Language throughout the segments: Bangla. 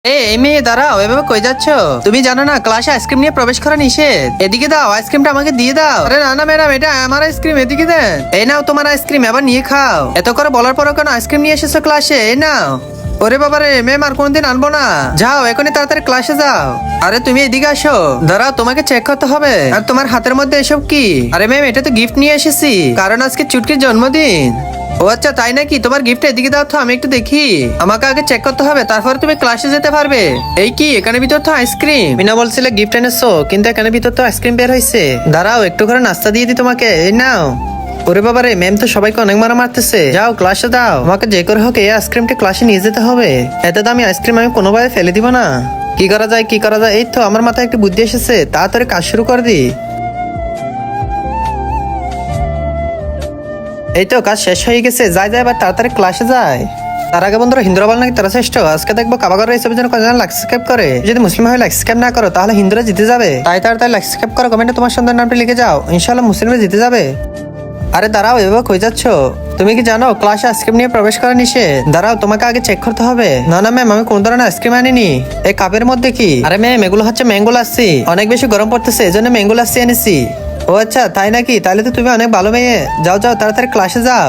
এই মেয়ে দাঁড়াও, এভাবে কই যাচ্ছ? তুমি জানো না ক্লাসে আইসক্রিম নিয়ে প্রবেশ করা নিষেধ। এদিকে দাও, আইসক্রিমটা আমাকে দিয়ে দাও। আরে না না ম্যাডাম, এটা আমার আইসক্রিম, এদিকে দেন। এই নাও তোমার আইসক্রিম, এবার নিয়ে খাও। এত করে বলার পরও কেন আইসক্রিম নিয়ে এসেছো ক্লাসে? এই নাও। ওরে বাবারে, ম্যাম আর কোনদিন আনবো না। যাও এখনই তাড়াতাড়ি ক্লাসে যাও। আরে তুমি এদিকে আসো। দাঁড়াও, তোমাকে চেক করতে হবে। আর তোমার হাতের মধ্যে এসব কি? আরে ম্যাম, এটা তো গিফট নিয়ে এসেছি, কারণ আজকে চুটকির জন্মদিন। ও আচ্ছা, তাই নাকি? তোমার গিফট এদিকে দাও তো, আমি একটু দেখি। আমাকে আগে চেক করতে হবে, তারপর তুমি ক্লাসে যেতে পারবে। এই কি, এখানে ভিতর তো আইসক্রিম। মিনা বলছিলে গিফট এনেছো, কিন্তু এখানে ভিতর তো আইসক্রিম বের হয়েছে। দাঁড়াও, একটু করে নাস্তা দিয়ে দিই তোমাকে, এই নাও। ওরে বাবা রে, ম্যাম তো সবাইকে অনেক মারা মারতেছে। যাও ক্লাসে দাও, আমাকে যে করে হোক এই আইসক্রিমটা ক্লাসে নিয়ে যেতে হবে। এতে দামি আইসক্রিম আমি কোনোভাবে ফেলে দিব না। কি করা যায়, কি করা যায়? এই তো আমার মাথায় একটা বুদ্ধি এসেছে, তাড়াতাড়ি কাজ শুরু করে দিই। এই তো কাজ শেষ হয়ে গেছে, যাই যাই এবার তাড়াতাড়ি ক্লাসে যায়। তার আগে বন্ধুরা, হিন্দুরা বল নাকি তারা শ্রেষ্ঠ। আজকে দেখবো কাবাগর এই ছবির জন্য কজন লাইক সাবস্ক্রাইব করে। যদি মুসলিম হয়ে লাইক সাবস্ক্রাইব না করো তাহলে হিন্দুরা জিতে যাবে। তাই তাড়াতাড়ি লাইক সাবস্ক্রাইব করো, কমেন্টে তোমার সুন্দর নামটি লিখে যাও, ইনশাআল্লাহ মুসলিমরা জিতে যাবে। আরে দাঁড়াও, এভাবে কই যাচ্ছ? তুমি কি জানো ক্লাসে আইসক্রিম নিয়ে প্রবেশ করা নিষেধ? দাঁড়াও, তোমাকে আগে চেক করতে হবে। না না ম্যাম, আমি কোন ধরনের আইসক্রিম আনিনি। এই কাপের মধ্যে কি? আরে ম্যাম, এগুলো হচ্ছে ম্যাঙ্গো লাসি। অনেক বেশি গরম পড়তেছে, এজন্য ম্যাঙ্গো লাসি এনেছি। ও আচ্ছা, তাই নাকি? তাহলে তো তুমি অনেক ভালো মেয়ে। যাও যাও, তাড়াতাড়ি ক্লাসে যাও।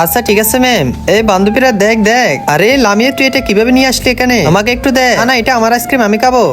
আচ্ছা ঠিক আছে ম্যাম। এই বান্ধবীরা দেখ দেখ, আরে লামিয়ে তুই এটা কিভাবে নিয়ে আসলি এখানে? আমাকে একটু দে। না না, এটা আমার আইসক্রিম, আমি খাবো।